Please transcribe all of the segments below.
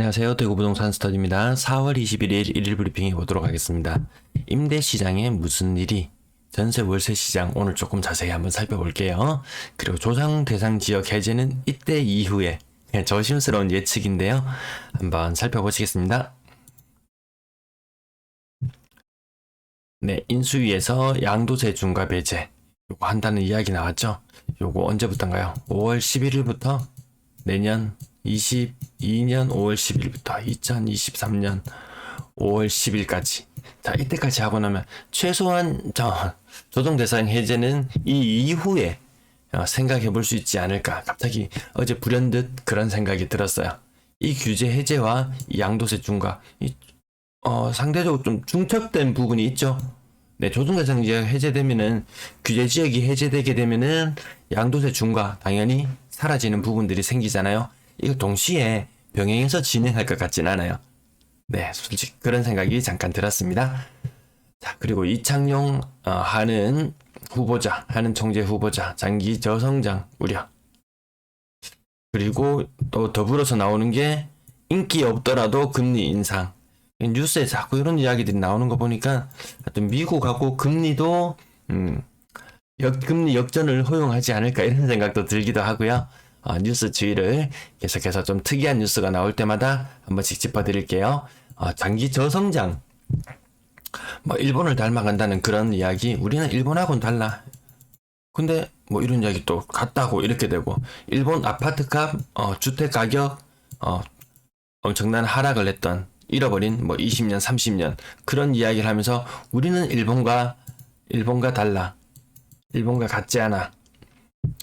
안녕하세요. 대구부동산 스터디입니다. 4월 21일 일일 브리핑해 보도록 하겠습니다. 임대시장에 무슨 일이? 전세 월세 시장 오늘 조금 자세히 한번 살펴볼게요. 그리고 조정 대상 지역 해제는 이때 이후에 그냥 조심스러운 예측인데요. 한번 살펴보시겠습니다. 네, 인수위에서 양도세 중과 배제 요거 한다는 이야기 나왔죠? 요거 언제부터인가요? 5월 11일부터 내년 22년 5월 10일부터 2023년 5월 10일까지 자 이때까지 하고 나면 최소한 조정 대상 해제는 이 이후에 생각해 볼 수 있지 않을까. 갑자기 어제 불현듯 그런 생각이 들었어요. 이 규제 해제와 이 양도세 중과 상대적으로 좀 중첩된 부분이 있죠. 네, 조정 대상 지역 해제되면은 규제 지역이 해제되게 되면은 양도세 중과 당연히 사라지는 부분들이 생기잖아요. 이거 동시에 병행해서 진행할 것 같진 않아요. 네, 솔직히 그런 생각이 잠깐 들었습니다. 자, 그리고 이창용 하는 총재 후보자 장기 저성장 우려. 그리고 또 더불어서 나오는 게 인기 없더라도 금리 인상. 뉴스에 자꾸 이런 이야기들이 나오는 거 보니까 하여튼 미국하고 금리도 금리 역전을 허용하지 않을까 이런 생각도 들기도 하고요. 뉴스 주의를 계속해서 좀 특이한 뉴스가 나올 때마다 한 번씩 짚어드릴게요. 장기 저성장, 뭐 일본을 닮아간다는 그런 이야기, 우리는 일본하고는 달라. 근데 뭐 이런 이야기 또 같다고 이렇게 되고, 일본 아파트값, 주택 가격, 엄청난 하락을 했던 잃어버린 뭐 20년, 30년 그런 이야기를 하면서 우리는 일본과 달라, 일본과 같지 않아.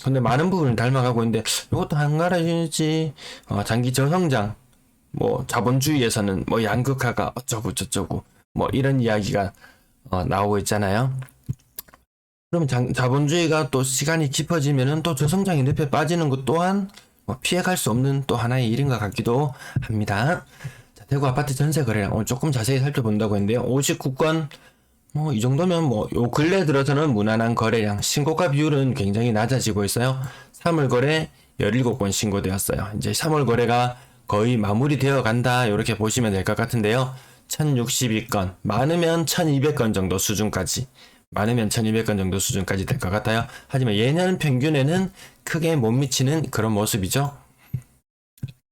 근데 많은 부분을 닮아가고 있는데 이것도 한가라지지. 장기 저성장, 뭐 자본주의에서는 뭐 양극화가 어쩌고 저쩌고 뭐 이런 이야기가 나오고 있잖아요. 그럼 자본주의가 또 시간이 깊어지면은 또 저성장이 늪에 빠지는 것 또한 뭐 피해갈 수 없는 또 하나의 일인 것 같기도 합니다. 자, 대구 아파트 전세 거래량 오늘 조금 자세히 살펴본다고 했는데요. 59건 이 정도면 요 근래 들어서는 무난한 거래량, 신고가 비율은 굉장히 낮아지고 있어요. 3월 거래 17건 신고되었어요. 이제 3월 거래가 거의 마무리되어 간다. 이렇게 보시면 될 것 같은데요. 1062건, 많으면 1200건 정도 수준까지. 많으면 1200건 정도 수준까지 될 것 같아요. 하지만 예년 평균에는 크게 못 미치는 그런 모습이죠.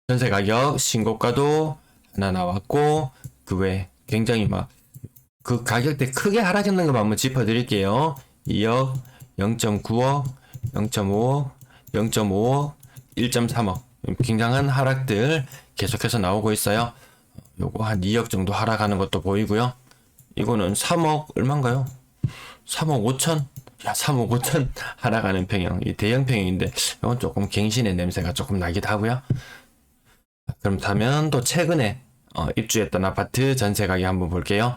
전세 가격 신고가도 하나 나왔고, 그 외에 굉장히 그 가격대 크게 하락했는 것만 한번 짚어드릴게요. 2억, 0.9억, 0.5억, 0.5억, 1.3억. 굉장한 하락들 계속해서 나오고 있어요. 요거 한 2억 정도 하락하는 것도 보이고요. 이거는 3억 얼마인가요? 3억 5천? 야, 3억 5천 하락하는 평형. 이 대형 평형인데 이건 조금 갱신의 냄새가 조금 나기도 하고요. 그렇다면 또 최근에 입주했던 아파트 전세 가격 한번 볼게요.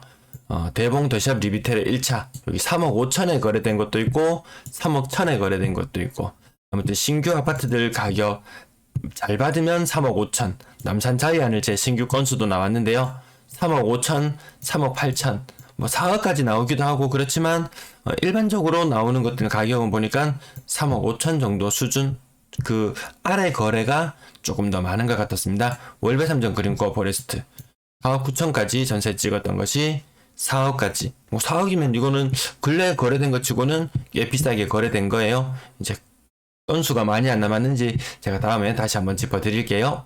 대봉 더샵 리비테르 1차 여기 3억 5천에 거래된 것도 있고 3억 1천에 거래된 것도 있고, 아무튼 신규 아파트들 가격 잘 받으면 3억 5천, 남산 자이하늘제 신규 건수도 나왔는데요. 3억 5천, 3억 8천, 뭐 4억까지 나오기도 하고 그렇지만 일반적으로 나오는 것들 가격은 보니까 3억 5천 정도 수준, 그 아래 거래가 조금 더 많은 것 같았습니다. 월배삼정 그린코 포레스트 4억 9천까지 전세 찍었던 것이 4억까지. 뭐 4억이면 이거는 근래 거래된 것 치고는 꽤 비싸게 거래된 거예요. 이제 건수가 많이 안 남았는지 제가 다음에 다시 한번 짚어드릴게요.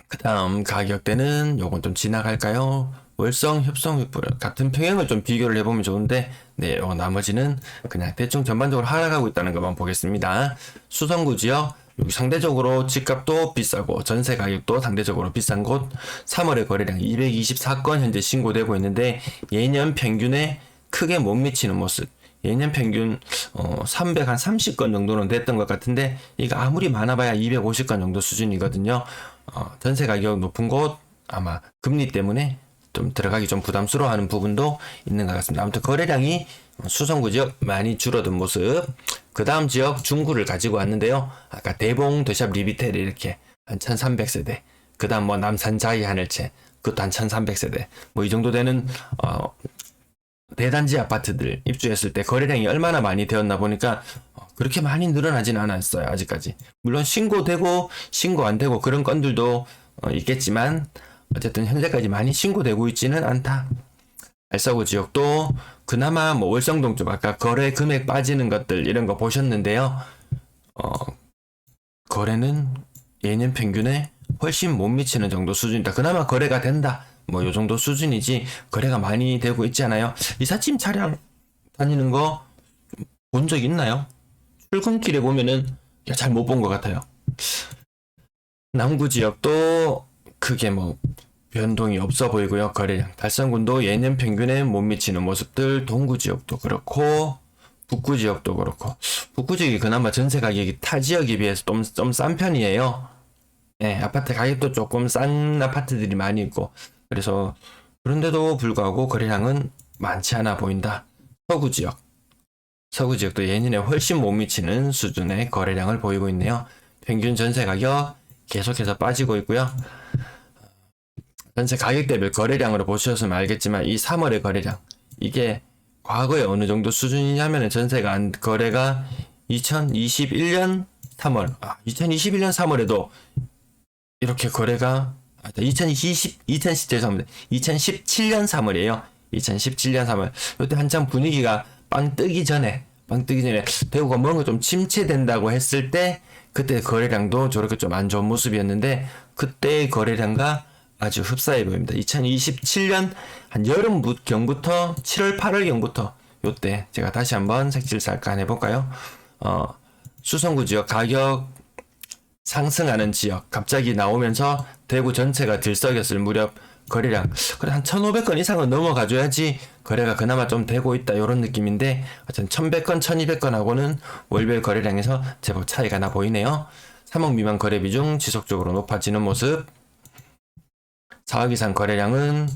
그 다음 가격대는 요건 좀 지나갈까요? 월성, 협성, 같은 평형을 좀 비교를 해보면 좋은데, 네, 나머지는 그냥 대충 전반적으로 하락하고 있다는 것만 보겠습니다. 수성구 지역, 여기 상대적으로 집값도 비싸고 전세 가격도 상대적으로 비싼 곳, 3월의 거래량 224건 현재 신고되고 있는데 예년 평균에 크게 못 미치는 모습. 예년 평균 330건 정도는 됐던 것 같은데 이거 아무리 많아봐야 250건 정도 수준이거든요. 전세 가격 높은 곳 아마 금리 때문에 좀 들어가기 좀 부담스러워하는 부분도 있는 것 같습니다. 아무튼 거래량이 수성구 지역 많이 줄어든 모습. 그 다음 지역 중구를 가지고 왔는데요. 아까 대봉 더샵 리비텔 이렇게 한 1300세대. 그 다음 뭐 남산 자이 하늘채 그것도 한 1300세대. 뭐 이 정도 되는 대단지 아파트들 입주했을 때 거래량이 얼마나 많이 되었나 보니까 그렇게 많이 늘어나진 않았어요. 아직까지. 물론 신고되고 신고 안 되고 그런 건들도 있겠지만 어쨌든 현재까지 많이 신고되고 있지는 않다. 알싸구 지역도 그나마 뭐 월성동 쪽 아까 거래 금액 빠지는 것들 이런 거 보셨는데요. 거래는 예년 평균에 훨씬 못 미치는 정도 수준이다. 그나마 거래가 된다. 뭐 요 정도 수준이지 거래가 많이 되고 있지 않아요. 이삿짐 차량 다니는 거 본 적 있나요? 출근길에 보면은 잘 못 본 것 같아요. 남구 지역도 크게 뭐 변동이 없어 보이고요. 거래량 달성군도 예년 평균에 못 미치는 모습들. 동구 지역도 그렇고 북구 지역도 그렇고 북구 지역이 그나마 전세 가격이 타 지역에 비해서 좀 싼 편이에요. 네, 아파트 가격도 조금 싼 아파트들이 많이 있고 그래서 그런데도 불구하고 거래량은 많지 않아 보인다. 서구 지역도 예년에 훨씬 못 미치는 수준의 거래량을 보이고 있네요. 평균 전세 가격 계속해서 빠지고 있고요. 전세 가격대별 거래량으로 보셨으면 알겠지만 이 3월의 거래량 이게 과거에 어느 정도 수준이냐면 전세가 거래가 2021년 3월 2021년 3월에도 이렇게 거래가 2017년 3월이에요. 2017년 3월 이때 한참 분위기가 빵 뜨기 전에 대구가 뭔가 좀 침체된다고 했을 때 그때 거래량도 저렇게 좀 안 좋은 모습이었는데 그때의 거래량과 아주 흡사해 보입니다. 2027년 한 여름경부터 7월 8월경부터 요때 제가 다시 한번 색칠 잠깐 해볼까요? 수성구 지역 가격 상승하는 지역 갑자기 나오면서 대구 전체가 들썩였을 무렵 거래량 그래 한 1,500건 이상은 넘어가줘야지 거래가 그나마 좀 되고 있다 이런 느낌인데 하여튼 1,100건 1,200건하고는 월별 거래량에서 제법 차이가 나 보이네요. 3억 미만 거래 비중 지속적으로 높아지는 모습. 4억 이상 거래량은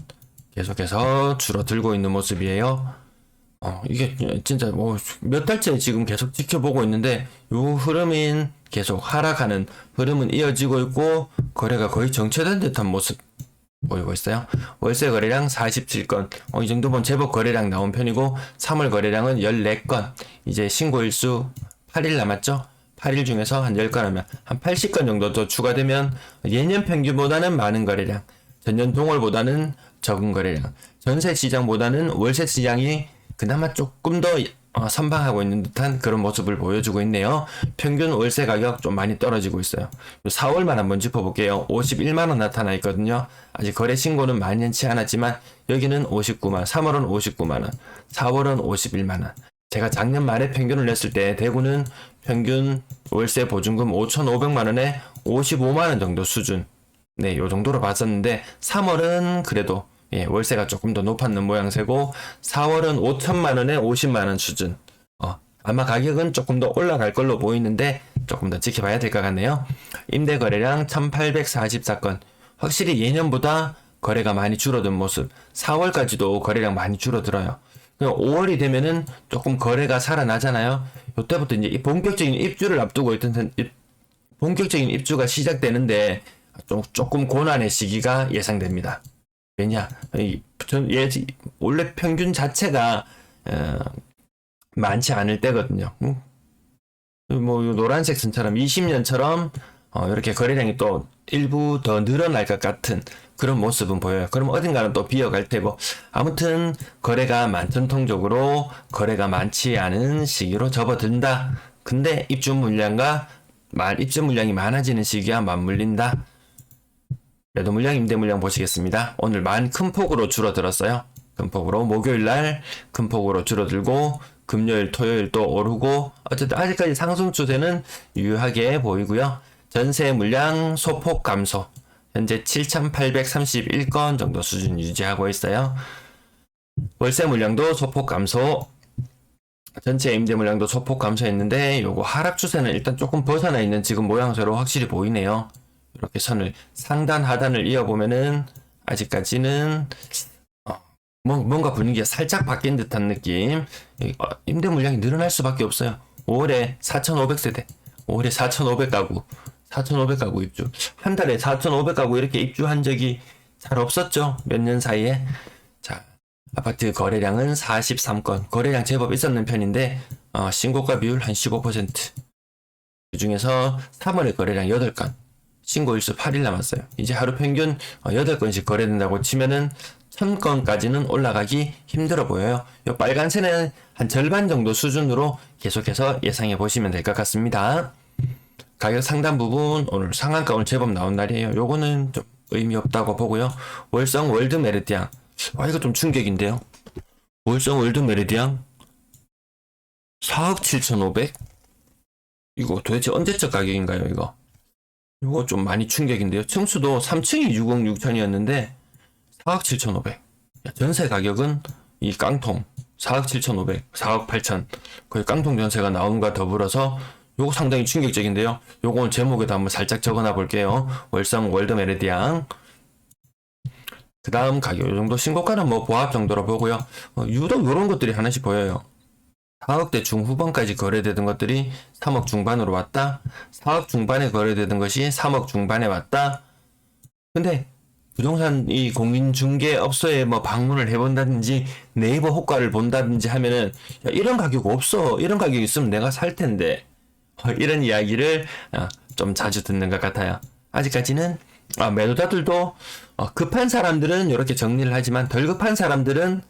계속해서 줄어들고 있는 모습이에요. 이게 진짜 뭐 몇 달째 지금 계속 지켜보고 있는데 요 흐름인 계속 하락하는 흐름은 이어지고 있고 거래가 거의 정체된 듯한 모습 보이고 있어요. 월세 거래량 47건. 이 정도면 제법 거래량 나온 편이고 3월 거래량은 14건. 이제 신고일수 8일 남았죠. 8일 중에서 한 10건 하면 한 80건 정도 더 추가되면 예년 평균보다는 많은 거래량, 전년 동월보다는 적은 거래량, 전세 시장보다는 월세 시장이 그나마 조금 더 선방하고 있는 듯한 그런 모습을 보여주고 있네요. 평균 월세 가격 좀 많이 떨어지고 있어요. 4월만 한번 짚어볼게요. 51만원 나타나 있거든요. 아직 거래 신고는 만연치 않았지만 여기는 59만, 3월은 59만원, 4월은 51만원. 제가 작년 말에 평균을 냈을 때 대구는 평균 월세 보증금 5,500만원에 55만원 정도 수준. 네, 요 정도로 봤었는데 3월은 그래도 월세가 조금 더 높았는 모양새고 4월은 5천만원에 50만원 수준. 아마 가격은 조금 더 올라갈 걸로 보이는데 조금 더 지켜봐야 될 것 같네요. 임대 거래량 1844건. 확실히 예년보다 거래가 많이 줄어든 모습. 4월까지도 거래량 많이 줄어들어요. 5월이 되면은 조금 거래가 살아나잖아요. 이때부터 이제 본격적인 입주를 앞두고 있던 본격적인 입주가 시작되는데 조금 고난의 시기가 예상됩니다. 왜냐? 원래 평균 자체가 많지 않을 때거든요. 뭐 노란색 선처럼 20년처럼 이렇게 거래량이 또 일부 더 늘어날 것 같은 그런 모습은 보여요. 그럼 어딘가는 또 비어갈 테고 아무튼 거래가 전통적으로 거래가 많지 않은 시기로 접어든다. 근데 입주 물량이 많아지는 시기와 맞물린다. 매도 물량, 임대 물량 보시겠습니다. 오늘 큰 폭으로 줄어들었어요. 큰 폭으로 목요일날 큰 폭으로 줄어들고 금요일, 토요일 또 오르고 어쨌든 아직까지 상승 추세는 유효하게 보이고요. 전세 물량 소폭 감소. 현재 7,831건 정도 수준 유지하고 있어요. 월세 물량도 소폭 감소. 전체 임대 물량도 소폭 감소했는데 요거 하락 추세는 일단 조금 벗어나 있는 지금 모양새로 확실히 보이네요. 이렇게 선을 상단 하단을 이어보면은 아직까지는 뭔가 분위기가 살짝 바뀐 듯한 느낌. 임대 물량이 늘어날 수밖에 없어요. 5월에 4,500세대, 5월에 4,500가구 입주. 한 달에 4,500가구 이렇게 입주한 적이 잘 없었죠. 몇 년 사이에. 자, 아파트 거래량은 43건. 거래량 제법 있었는 편인데 신고가 비율 한 15%. 그 중에서 3월에 거래량 8건. 신고일수 8일 남았어요. 이제 하루 평균 8건씩 거래된다고 치면은 1000건까지는 올라가기 힘들어 보여요. 이 빨간색은 한 절반 정도 수준으로 계속해서 예상해 보시면 될 것 같습니다. 가격 상단 부분 오늘 상한가 오늘 제법 나온 날이에요. 요거는 좀 의미 없다고 보고요. 월성 월드 메르디앙. 이거 좀 충격인데요. 월성 월드 메르디앙 4억 7,500? 이거 도대체 언제적 가격인가요, 이거? 이거 좀 많이 충격인데요. 층수도 3층이 6억 6천이었는데 4억 7,500. 전세 가격은 이 깡통 4억 7,500, 4억 8천. 거의 깡통 전세가 나온과 더불어서 요거 상당히 충격적인데요. 요거 오늘 제목에도 한번 살짝 적어놔 볼게요. 월성 월드 메르디앙. 그 다음 가격 요 정도 신고가는 뭐 보합 정도로 보고요. 유독 요런 것들이 하나씩 보여요. 4억대 중후반까지 거래되던 것들이 3억 중반으로 왔다. 4억 중반에 거래되던 것이 3억 중반에 왔다. 근데 부동산 이 공인중개업소에 뭐 방문을 해본다든지 네이버 호가를 본다든지 하면은 야, 이런 가격 없어. 이런 가격 있으면 내가 살 텐데. 이런 이야기를 좀 자주 듣는 것 같아요. 아직까지는 매도자들도 급한 사람들은 이렇게 정리를 하지만 덜 급한 사람들은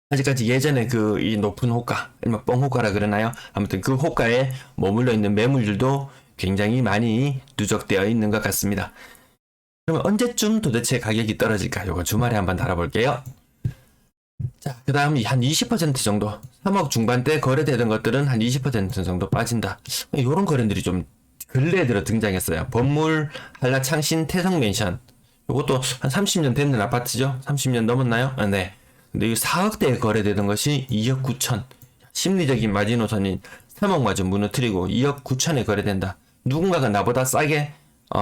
아직까지 예전에 그 이 높은 호가, 아니면 뻥 호가라 그러나요? 아무튼 그 호가에 머물러 있는 매물들도 굉장히 많이 누적되어 있는 것 같습니다. 그러면 언제쯤 도대체 가격이 떨어질까? 요거 주말에 한번 달아볼게요. 자, 그 다음 한 20% 정도 3억 중반대 거래되던 것들은 한 20% 정도 빠진다. 요런 거래들이 좀 근래에 들어 등장했어요. 건물, 한라 창신, 태성맨션. 요것도 한 30년 됐는 아파트죠? 30년 넘었나요? 네. 근데 이 4억대에 거래되던 것이 2억 9천. 심리적인 마지노선인 3억 마저 무너뜨리고 2억 9천에 거래된다. 누군가가 나보다 싸게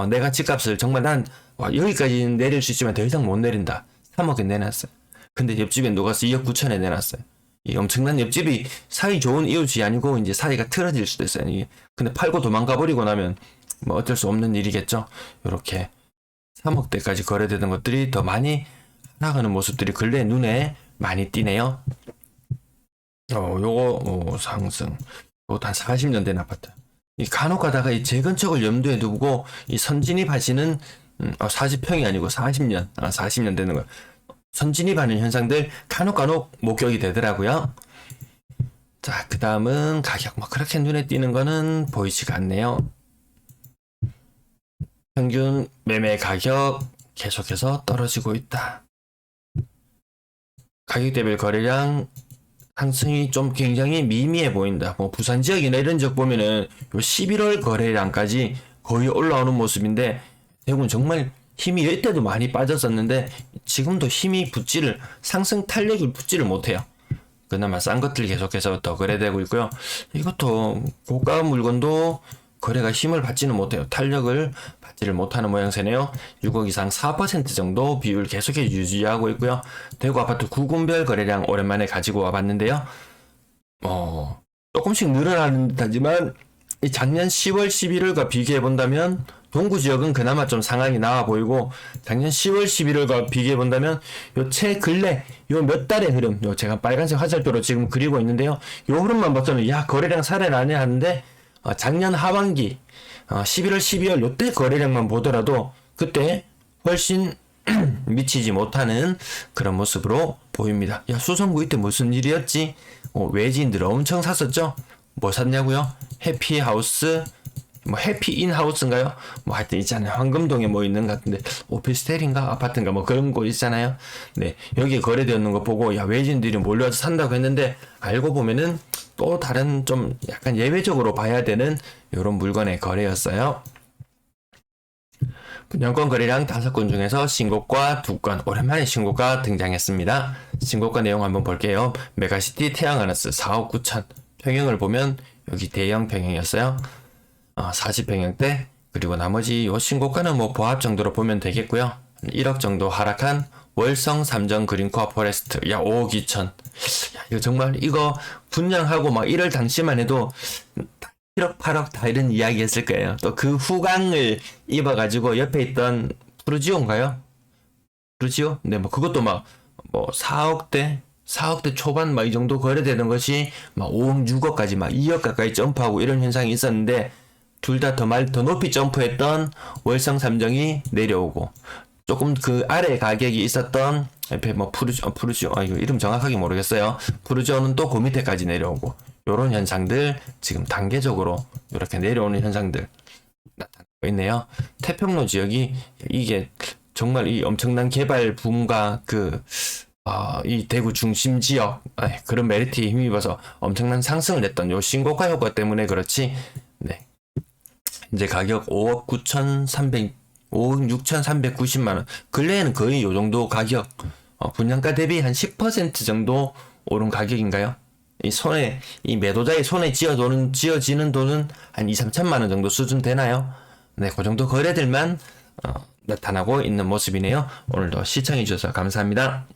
내가 집값을 정말 난 여기까지 내릴 수 있지만 더 이상 못 내린다. 3억에 내놨어요. 근데 옆집에 녹아서 2억 9천에 내놨어요. 이 엄청난 옆집이 사이 좋은 이웃이 아니고 이제 사이가 틀어질 수도 있어요. 이게. 근데 팔고 도망가 버리고 나면 뭐 어쩔 수 없는 일이겠죠. 이렇게 3억대까지 거래되던 것들이 더 많이 나가는 모습들이 근래 눈에 많이 띄네요. 요거 상승. 요것도 한 40년 된 아파트. 이 간혹 가다가 이 재건축을 염두에 두고 이 선진입하시는 40평이 아니고 40년, 40년 되는 거. 선진입하는 현상들 간혹 목격이 되더라고요. 자, 그 다음은 가격 뭐 그렇게 눈에 띄는 거는 보이지가 않네요. 평균 매매 가격 계속해서 떨어지고 있다. 가격대별 거래량 상승이 좀 굉장히 미미해 보인다. 뭐 부산 지역이나 이런 지역 보면은 요 11월 거래량까지 거의 올라오는 모습인데 대구는 정말 힘이 이때도 많이 빠졌었는데 지금도 힘이 상승 탄력이 붙지를 못해요. 그나마 싼 것들 계속해서 더 거래되고 있고요. 이것도 고가 물건도 거래가 힘을 받지는 못해요. 탄력을 받지를 못하는 모양새네요. 6억 이상 4% 정도 비율 계속해서 유지하고 있고요. 대구 아파트 구군별 거래량 오랜만에 가지고 와봤는데요. 조금씩 늘어나는 듯하지만 이 작년 10월 11월과 비교해 본다면 동구 지역은 그나마 좀 상황이 나아 보이고 작년 10월 11월과 비교해 본다면 요 최근래 요 몇 달의 흐름, 요 제가 빨간색 화살표로 지금 그리고 있는데요. 요 흐름만 봐서는 야 거래량 살아나네 하는데 작년 하반기 11월 12월 요때 거래량만 보더라도 그때 훨씬 미치지 못하는 그런 모습으로 보입니다. 야 수성구 이때 무슨 일이었지? 외지인들 엄청 샀었죠? 뭐 샀냐고요? 해피하우스 뭐 해피인하우스인가요? 뭐 하여튼 있잖아요. 황금동에 뭐 있는 것 같은데 오피스텔인가 아파트인가 뭐 그런 곳 있잖아요. 네, 여기 거래되는 거 보고 야 외지인들이 몰려와서 산다고 했는데 알고 보면은 또 다른 좀 약간 예외적으로 봐야 되는 이런 물건의 거래였어요. 분양권 거래량 5건 중에서 신고가 2건 오랜만에 신고가 등장했습니다. 신고가 내용 한번 볼게요. 메가시티 태양하우스 4억 9천 평형을 보면 여기 대형 평형이었어요. 40평형대 그리고 나머지 요 신고가는 뭐 보합 정도로 보면 되겠고요. 1억 정도 하락한 월성 삼정 그린코어 포레스트 5억 2천. 야, 이거 정말 이거 분양하고 막 1월 당시만 해도 1억 8억 다 이런 이야기 했을 거예요. 또 그 후광을 입어가지고 옆에 있던 푸르지오인가요? 푸르지오? 네, 뭐 그것도 막 뭐 4억대 초반 막 이 정도 거래되는 것이 막 5억 6억까지 막 2억 가까이 점프하고 이런 현상이 있었는데 둘 다 더 높이 점프했던 월성 3정이 내려오고, 조금 그 아래 가격이 있었던 옆에 뭐 푸르지오 이거 이름 정확하게 모르겠어요. 푸르지오는 또 그 밑에까지 내려오고, 요런 현상들 지금 단계적으로 이렇게 내려오는 현상들 나타나고 있네요. 태평로 지역이 이게 정말 이 엄청난 개발 붐과 이 대구 중심 지역 그런 메리트에 힘입어서 엄청난 상승을 했던 요 신고가 효과 때문에 그렇지. 네. 이제 가격 5억 6,390만 원. 근래에는 거의 요 정도 가격, 분양가 대비 한 10% 정도 오른 가격인가요? 이 매도자의 손에 지어지는 돈은 한 2, 3천만 원 정도 수준 되나요? 네, 그 정도 거래들만 나타나고 있는 모습이네요. 오늘도 시청해주셔서 감사합니다.